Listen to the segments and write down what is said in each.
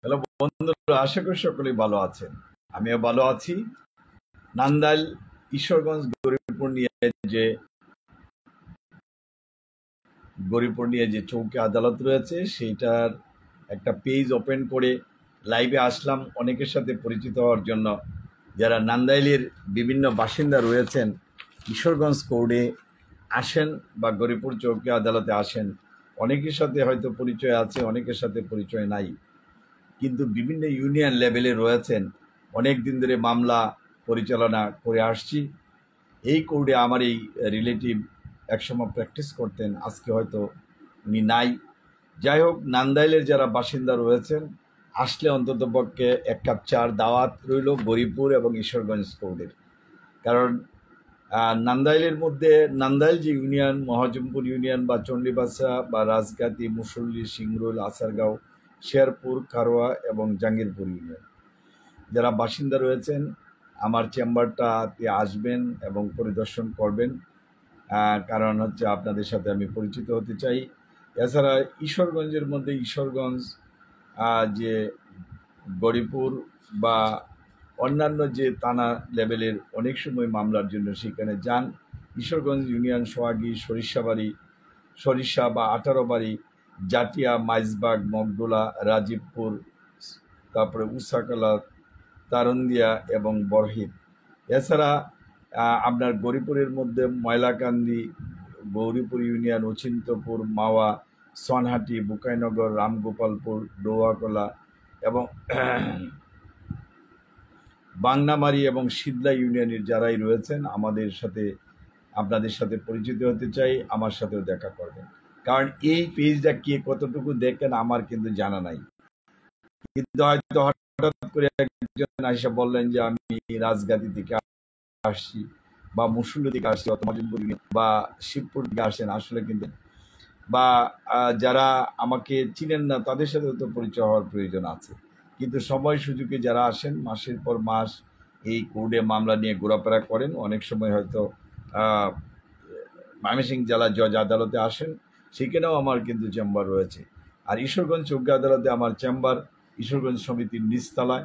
Hello বন্ধুরা, আশা করি সকলেই ভালো আছেন। আমিও ভালো আছি। নান্দাইল ঈশ্বরগঞ্জ যে গরিপুর নিয়ে যে চৌকি আদালত রয়েছে সেইটার একটা পেজ ওপেন করে লাইভে আসলাম অনেকের সাথে পরিচিত হওয়ার জন্য। যারা নান্দাইলের বিভিন্ন বাসিন্দা রয়েছেন, ঈশ্বরগঞ্জ কোর্টে আসেন বা গরিপুর চৌকি আদালতে আসেন, অনেকের সাথে হয়তো পরিচয় আছে, অনেকের সাথে পরিচয় নাই, কিন্তু বিভিন্ন ইউনিয়ন লেভেলে রয়েছেন, অনেক দিন ধরে মামলা পরিচালনা করে আসছি। এই কোর্টে আমার এই রিলেটিভ একসময় প্র্যাকটিস করতেন, আজকে হয়তো উনি নাই। যাই হোক, নান্দাইলের যারা বাসিন্দা রয়েছেন, আসলে অন্তত পক্ষে এক কাপ চার দাওয়াত রইল গরিপুর এবং ঈশ্বরগঞ্জ কোর্টের। কারণ নান্দাইলের মধ্যে নান্দাইল যে ইউনিয়ন, মহাজমপুর ইউনিয়ন বা চণ্ডীবাসা বা রাজগাতি, মুসল্লি, সিংরুল, আসারগাঁও, শেরপুর, কারোয়া এবং জাঙ্গিরপুর ইউনিয়ন যারা বাসিন্দা রয়েছেন, আমার চেম্বারটাতে আসবেন এবং পরিদর্শন করবেন। কারণ হচ্ছে আপনাদের সাথে আমি পরিচিত হতে চাই। এছাড়া ঈশ্বরগঞ্জের মধ্যে ঈশ্বরগঞ্জ যে গরিপুর বা অন্যান্য যে থানা লেভেলের অনেক সময় মামলার জন্য সেখানে যান। ঈশ্বরগঞ্জ ইউনিয়ন সোহাগী, সরিষা বা 18 বাড়ি, জাটিয়া, মাইজবাগ, মগডোলা, রাজীবপুর, তারপরে উসাকলা, তারন্দিয়া এবং বরহিদ। এছাড়া আপনার গৌরীপুরের মধ্যে ময়লাকান্দি, গৌরীপুর ইউনিয়ন, অচিন্তপুর, মাওয়া, সনহাটি, বুকাইনগর, রামগোপালপুর, ডৌয়াকলা এবং বাংনামারি এবং সিদলা ইউনিয়নের যারাই রয়েছেন আপনাদের সাথে পরিচিত হতে চাই, আমার সাথেও দেখা করবেন। কারণ এই পেজটা কে কতটুকু দেখেন আমার কিন্তু জানা নাই, কিন্তু হয়তো হঠাৎ করে একজন আইসা বললেন যে আমি রাজগাতি থেকে আসছি বা মুসল্লি থেকে আসছি অথবা বা শিবপুর থেকে আসেন, আসলে কিন্তু বা যারা আমাকে চিনেন না তাদের সাথে তো পরিচয় হওয়ার প্রয়োজন আছে। কিন্তু সময় সুযোগে যারা আসেন, মাসের পর মাস এই কোর্টে মামলা নিয়ে ঘোরাফেরা করেন, অনেক সময় হয়তো ময়মনসিংহ জেলা জজ আদালতে আসেন, সেখানেও আমার কিন্তু চেম্বার রয়েছে। আর ঈশ্বরগঞ্জ চৌকি আদালতে আমার চেম্বার ঈশ্বরগঞ্জ সমিতির নিচতলায়,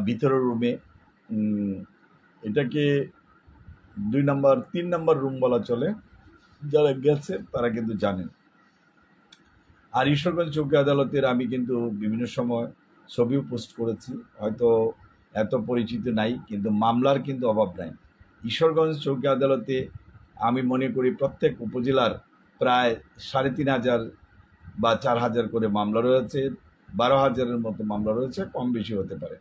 ভিতরের রুমে। এটাকে 3 নম্বর রুম বলা চলে, যারা গেছে তারা কিন্তু জানেন। আর ঈশ্বরগঞ্জ চৌকি আদালতের আমি কিন্তু বিভিন্ন সময় ছবিও পোস্ট করেছি, হয়তো এত পরিচিত নাই, কিন্তু মামলার কিন্তু অভাব নাই। ঈশ্বরগঞ্জ চৌকি আদালতে আমি মনে করি প্রত্যেক উপজেলার প্রায় 3,500 বা 4,000 করে মামলা রয়েছে, 12,000-এর মতো মামলা রয়েছে, কম বেশি হতে পারে।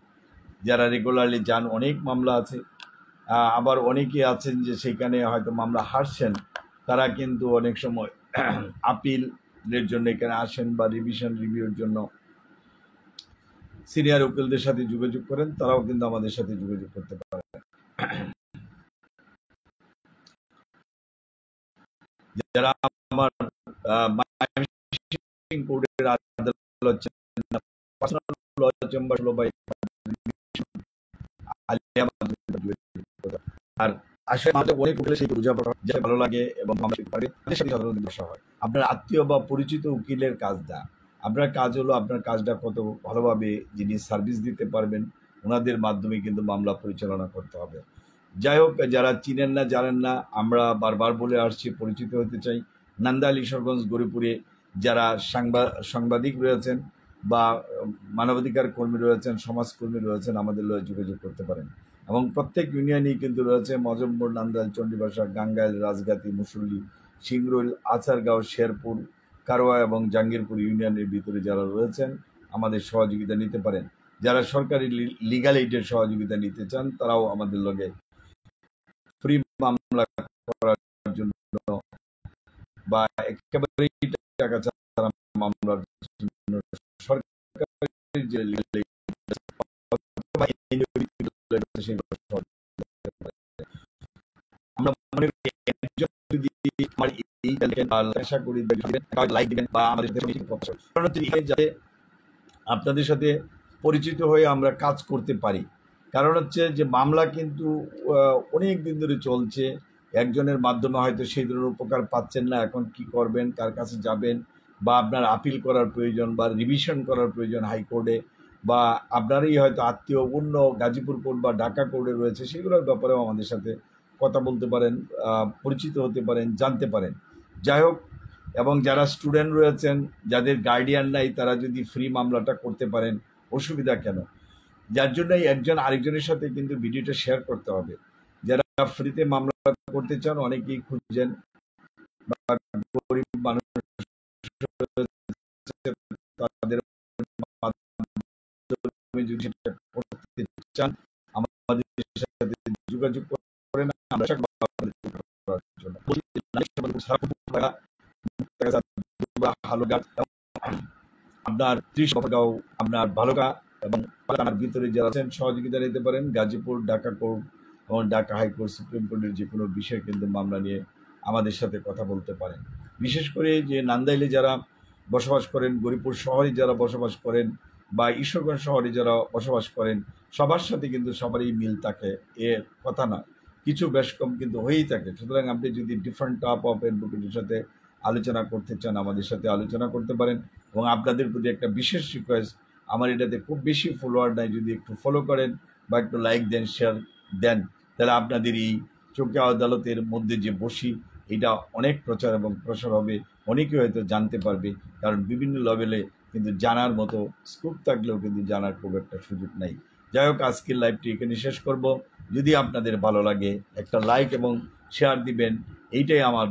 যারা রেগুলারলি যান, অনেক মামলা আছে। আবার অনেকে আছেন যে সেখানে হয়তো মামলা হারছেন, তারা কিন্তু অনেক সময় আপিলের জন্য এখানে আসেন বা রিভিউর জন্য সিনিয়র উকিলদের সাথে যোগাযোগ করেন, তারাও কিন্তু আমাদের সাথে যোগাযোগ করতে পারেন। যারা আমার কোর্টের আদালত চেম্বার আর আসলে আমাদের অনেক উকিল সেই বোঝাপড়া যেটা ভালো লাগে এবং তাদের সাথে সাধারণত বসা হয়। আপনার আত্মীয় বা পরিচিত উকিলের কাজ না, আপনার কাজ হলো আপনার কাজটা কত ভালোভাবে যিনি সার্ভিস দিতে পারবেন, ওনাদের মাধ্যমে কিন্তু মামলা পরিচালনা করতে হবে। যাই হোক, যারা চিনেন না, জানেন না, আমরা বারবার বলে আসছি, পরিচিত হতে চাই। নান্দাইল ঈশ্বরগঞ্জ গরিপুরে যারা সাংবাদিক রয়েছেন বা মানবাধিকার কর্মী রয়েছেন, সমাজকর্মী রয়েছেন, আমাদের লয়ে যোগাযোগ করতে পারেন। এবং প্রত্যেক ইউনিয়নেই কিন্তু রয়েছে মজমপুর, নান্দাইল, চণ্ডীবাসা, গাঙ্গাইল, রাজগাতি, মুসল্লি, সিংরুল, আচারগাঁও, শেরপুর, কারোয়া এবং জাঙ্গিরপুর ইউনিয়নের ভিতরে যারা রয়েছেন, আমাদের সহযোগিতা নিতে পারেন। যারা সরকারি লিগাল এইডের সহযোগিতা নিতে চান, তারাও আমাদের লগে ফ্রি মামলা করার জন্য বা একেবারেই টাকা ছাড়া মামলার জন্য সরকারি যে আমরা মনে করি একজন যদি আমার এই আশা করি লাইক দিবেন বা আমাদের যাতে আপনাদের সাথে পরিচিত হয়ে আমরা কাজ করতে পারি। কারণ হচ্ছে যে মামলা কিন্তু অনেক দিন ধরে চলছে, একজনের মাধ্যমে হয়তো সেই ধরনের উপকার পাচ্ছেন না, এখন কি করবেন, কার কাছে যাবেন, বা আপনার আপিল করার প্রয়োজন বা রিভিশন করার প্রয়োজন হাইকোর্টে, বা আপনারই হয়তো আত্মীয় অন্য গাজীপুর কোর্ট বা ঢাকা কোর্টে রয়েছে, সেগুলোর ব্যাপারেও আমাদের সাথে কথা বলতে পারেন, পরিচিত হতে পারেন, জানতে পারেন। যাই হোক, এবং যারা স্টুডেন্ট রয়েছেন, যাদের গার্ডিয়ান নাই, তারা যদি ফ্রি মামলাটা করতে পারেন, অসুবিধা কেন? যার জন্যই একজন আরেকজনের সাথে কিন্তু ভিডিওটা শেয়ার করতে হবে। যারা ফ্রিতে মামলা করতে চান, অনেকেই খুঁজছেন, বা গরিব মানুষ তাদের মাধ্যমে যদি সেটা করতে চান, আমাদের সাথে যোগাযোগ করেন, আমরা চেষ্টা করব আপনাদের করার জন্য। আপনার 30 গাঁও, আপনার ভালুকা এবং থানার ভিতরে যারা আছেন সহযোগিতা নিতে পারেন। গাজীপুর, ঢাকা কোর্ট এবং ঢাকা হাইকোর্ট, সুপ্রিম কোর্টের যে কোনো বিষয়ে কিন্তু মামলা নিয়ে আমাদের সাথে কথা বলতে পারেন। বিশেষ করে যে নান্দাইলে যারা বসবাস করেন, গরিপুর শহরে যারা বসবাস করেন, বা ঈশ্বরগঞ্জ শহরে যারা বসবাস করেন, সবার সাথে কিন্তু সবারই মিল থাকে, এ কথা না, কিছু বেশ কম কিন্তু হয়েই থাকে। সুতরাং আপনি যদি ডিফারেন্ট টাইপ অফ অ্যাডভোকেটের সাথে আলোচনা করতে চান, আমাদের সাথে আলোচনা করতে পারেন। এবং আপনাদের প্রতি একটা বিশেষ রিকোয়েস্ট, আমার এটাতে খুব বেশি ফলোয়ার নাই, যদি একটু ফলো করেন বা একটু লাইক দেন, শেয়ার দেন, তাহলে আপনাদের এই চোখে আদালতের মধ্যে যে বসি, এটা অনেক প্রচার এবং প্রসার হবে, অনেকে হয়তো জানতে পারবে। কারণ বিভিন্ন লেভেলে কিন্তু জানার মতো স্কোপ থাকলেও কিন্তু জানার খুব একটা সুযোগ নাই। যাই হোক, আজকের লাইভটি এখানে শেষ করব। যদি আপনাদের ভালো লাগে, একটা লাইক এবং শেয়ার দিবেন, এইটাই আমার